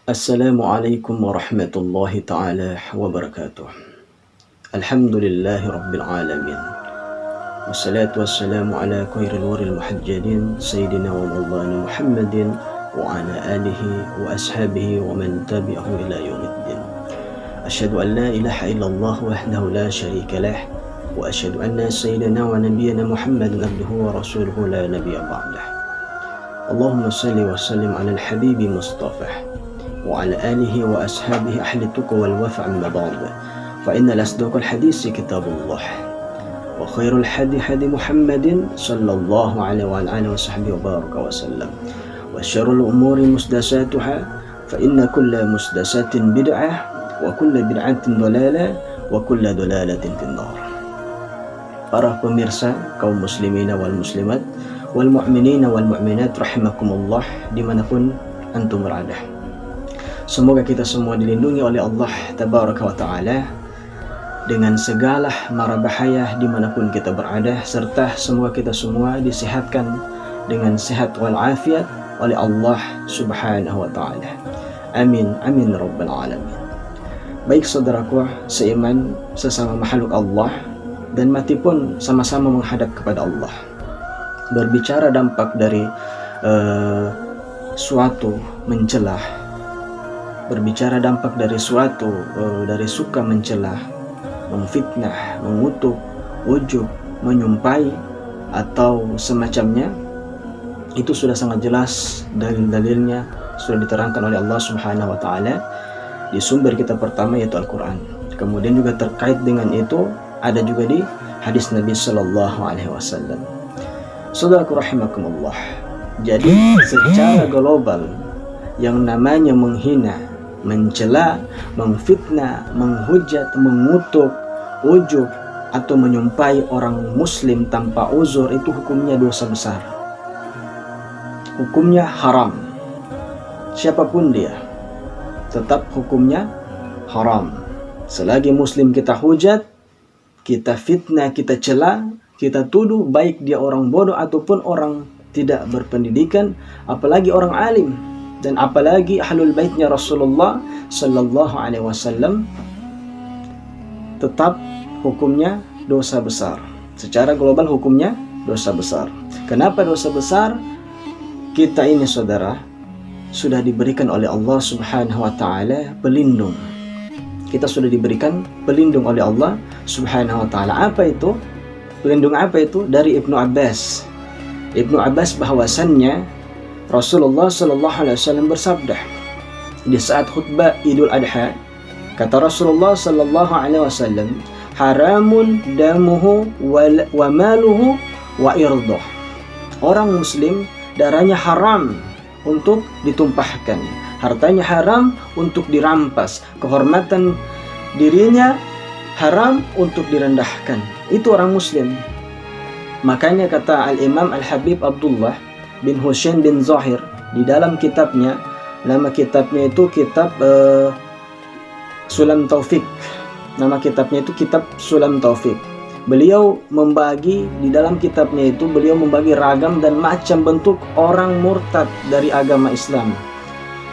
Assalamualaikum warahmatullahi ta'ala wabarakatuh. Alhamdulillahi rabbil alamin. Wassalatu wassalamu ala khairil waril muhajjalin Sayyidina wa maulana Muhammadin wa ala alihi wa ashabihi wa man tabi'ahu ila yaumiddin. Asyhadu an la ilaha illallah wahdahu la syarika lah wa asyhadu anna sayyidina wa nabiyyana Muhammadan abduhu wa rasuluhu la nabiyya ba'dah. Allahumma salli wa sallim ala al-habibi Mustafa وعلى آله وأصحابه أهل التقى والوفاء أما بعد فإن الأصدق الحديث كتاب الله وخير الحديث حديث محمد صلى الله عليه وعلى آله وصحبه وبارك وسلم وشر الأمور محدثاتها فإن كل محدثة بدعة وكل بدعة ضلالة وكل ضلالة في النار. Para pemirsa kaum muslimin wal muslimat wal mu'minin wal mu'minat rahimakumullah dimanapun antum berada. Semoga kita semua dilindungi oleh Allah Tabaraka wa Ta'ala dengan segala mara bahaya dimanapun kita berada, serta semoga kita semua disehatkan dengan sehat wal afiat oleh Allah Subhanahu wa Ta'ala. Amin, amin rabbal alamin. Baik saudaraku seiman, sesama makhluk Allah, dan mati pun sama-sama menghadap kepada Allah. Berbicara dampak dari suatu mencelah, berbicara dampak dari suatu dari suka mencelah, memfitnah, mengutuk, ujub, menyumpai atau semacamnya, itu sudah sangat jelas dalil-dalilnya sudah diterangkan oleh Allah Subhanahu wa Ta'ala di sumber kita pertama yaitu Al-Quran. Kemudian juga terkait dengan itu ada juga di hadis Nabi Sallallahu Alaihi Wasallam. Saudaraku rahimakumullah, jadi secara global yang namanya menghina, mencela, memfitnah, menghujat, mengutuk, ujub atau menyumpai orang muslim tanpa uzur itu hukumnya dosa besar. Hukumnya haram. Siapapun dia, tetap hukumnya haram. Selagi muslim kita hujat, kita fitnah, kita cela, kita tuduh, baik dia orang bodoh ataupun orang tidak berpendidikan, apalagi orang alim, dan apalagi ahlul baitnya Rasulullah Sallallahu Alaihi Wasallam, tetap hukumnya dosa besar. Secara global hukumnya dosa besar. Kenapa dosa besar? Kita ini saudara sudah diberikan oleh Allah Subhanahu Wa Taala pelindung. Kita sudah diberikan pelindung oleh Allah Subhanahu Wa Taala. Apa itu? Pelindung apa itu? Dari Ibnu Abbas. Ibnu Abbas bahwasannya Rasulullah Sallallahu Alaihi Wasallam bersabda di saat khutbah Idul Adha, kata Rasulullah Sallallahu Alaihi Wasallam, haramun damuhu wa maluhu wa irduh. Orang muslim darahnya haram untuk ditumpahkan, hartanya haram untuk dirampas, kehormatan dirinya haram untuk direndahkan. Itu orang muslim. Makanya kata Al-Imam Al-Habib Abdullah bin Husain bin Zahir di dalam kitabnya, nama kitabnya itu kitab Sulam Taufik. Nama kitabnya itu kitab Sulam Taufik. Beliau membagi di dalam kitabnya itu, beliau membagi ragam dan macam bentuk orang murtad dari agama Islam.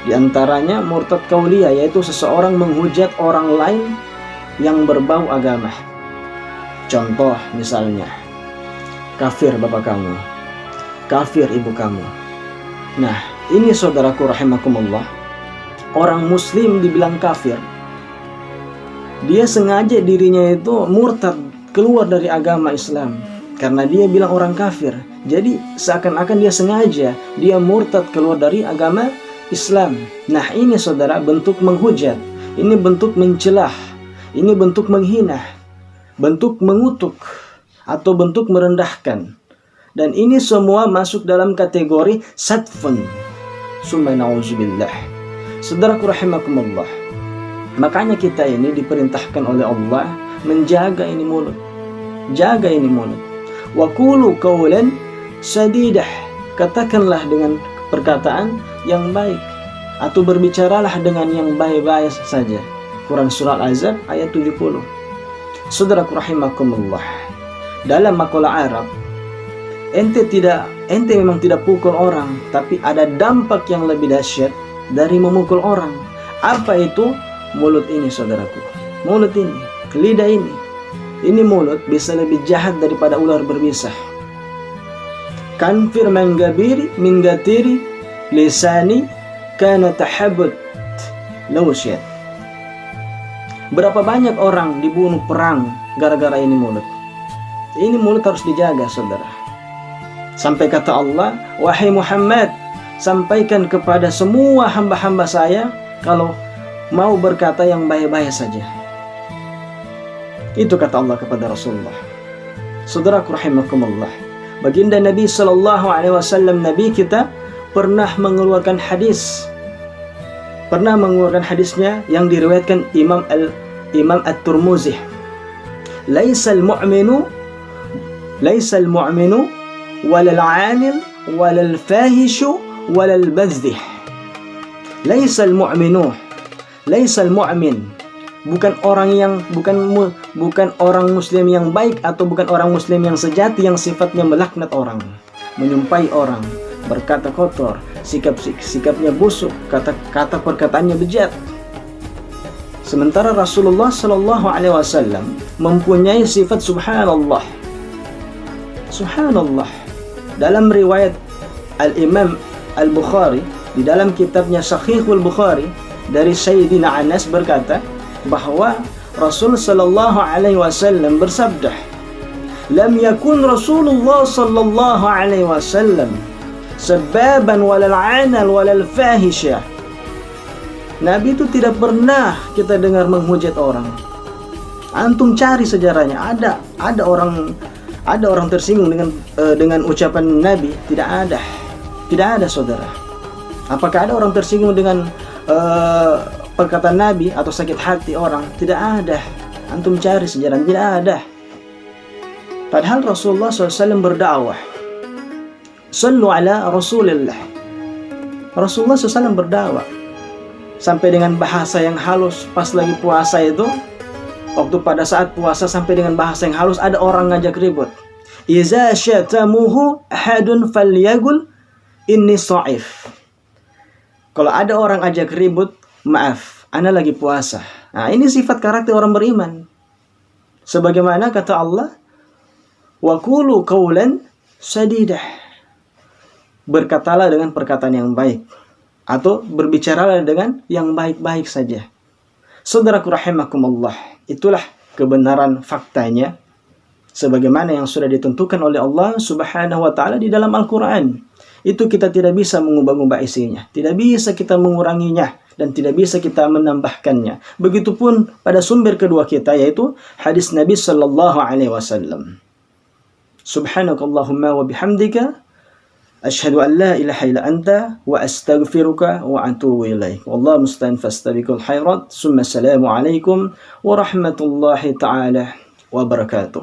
Di antaranya murtad qauliyah, yaitu seseorang menghujat orang lain yang berbau agama. Contoh misalnya, kafir bapak kamu, kafir ibu kamu. Nah, ini saudaraku rahimakumullah, orang muslim dibilang kafir, dia sengaja dirinya itu murtad, keluar dari agama Islam karena dia bilang orang kafir. Jadi seakan-akan dia sengaja, dia murtad keluar dari agama Islam. Nah, ini saudara bentuk menghujat, ini bentuk mencelah, ini bentuk menghina, bentuk mengutuk atau bentuk merendahkan. Dan ini semua masuk dalam kategori satfun. Summa na'udzubillah. Saudaraku rahimakumullah, Makanya kita ini diperintahkan oleh Allah menjaga ini mulut. Jaga ini mulut. Wa qulu qawlan sadidah. Katakanlah dengan perkataan yang baik, atau berbicaralah dengan yang baik-baik saja. Quran Surah Al-Ahzab ayat 70. Saudaraku rahimakumullah, dalam makalah Arab, ente memang tidak pukul orang, tapi ada dampak yang lebih dahsyat dari memukul orang. Apa itu? Mulut ini, saudaraku. Mulut ini, lidah ini. Ini mulut bisa lebih jahat daripada ular berbisa. Kanfir min gatiri lisani kana tahabbut lawsyat. Berapa banyak orang dibunuh perang gara-gara ini mulut. Ini mulut harus dijaga, saudara. Sampai kata Allah, wahai Muhammad, sampaikan kepada semua hamba-hamba saya kalau mau berkata yang baik-baik saja. Itu kata Allah kepada Rasulullah. Saudaraku rahimakumullah, baginda Nabi sallallahu alaihi wasallam, Nabi kita pernah mengeluarkan hadisnya yang diriwayatkan Imam At-Tirmidzi. Laisal mu'minu walal 'anil walal fahishu walal bazdih. Laisal mu'min, bukan orang muslim yang baik, atau bukan orang muslim yang sejati yang sifatnya melaknat orang, menyumpai orang, berkata kotor, sikapnya busuk, kata perkataannya bejat. Sementara Rasulullah Sallallahu Alaihi Wasallam mempunyai sifat subhanallah. Subhanallah. Dalam riwayat Al-Imam Al-Bukhari, di dalam kitabnya Sahihul Bukhari, dari Sayyidina Anas berkata bahwa Rasul Sallallahu Alaihi Wasallam bersabda, "Lam yakun Rasulullah Sallallahu Alaihi Wasallam sababan walal 'anal walal fahisha." Nabi itu tidak pernah kita dengar menghujat orang. Antum cari sejarahnya, ada orang tersinggung dengan ucapan Nabi? Tidak ada, saudara. Apakah ada orang tersinggung dengan perkataan Nabi atau sakit hati orang? Tidak ada. Antum cari sejarah, tidak ada. Padahal Rasulullah SAW berdakwah, sallu ala Rasulillah. Rasulullah SAW berdakwah sampai dengan bahasa yang halus. Pas lagi puasa itu, waktu pada saat puasa sampai dengan bahasa yang halus, ada orang ngajak ribut. Iza syatamuhu ahadun falyagul inni sha'if. Kalau ada orang ajak ribut, maaf, ana lagi puasa. Nah, ini sifat karakter orang beriman. Sebagaimana kata Allah, wa qulu qawlan sadidah. Berkatalah dengan perkataan yang baik, atau berbicaralah dengan yang baik-baik saja. Saudaraku rahimakumullah, itulah kebenaran faktanya sebagaimana yang sudah ditentukan oleh Allah Subhanahu wa taala di dalam Al-Qur'an. Itu kita tidak bisa mengubah-ubah isinya, tidak bisa kita menguranginya, dan tidak bisa kita menambahkannya. Begitupun pada sumber kedua kita, yaitu hadis Nabi sallallahu alaihi wasallam. Subhanakallahumma wa bihamdika asyhadu an la ilaha illa anta wa astaghfiruka wa atubu ilaik. Wallahu musta'an fastabiqul khairat. Summa assalamu alaikum warahmatullahi taala wabarakatuh.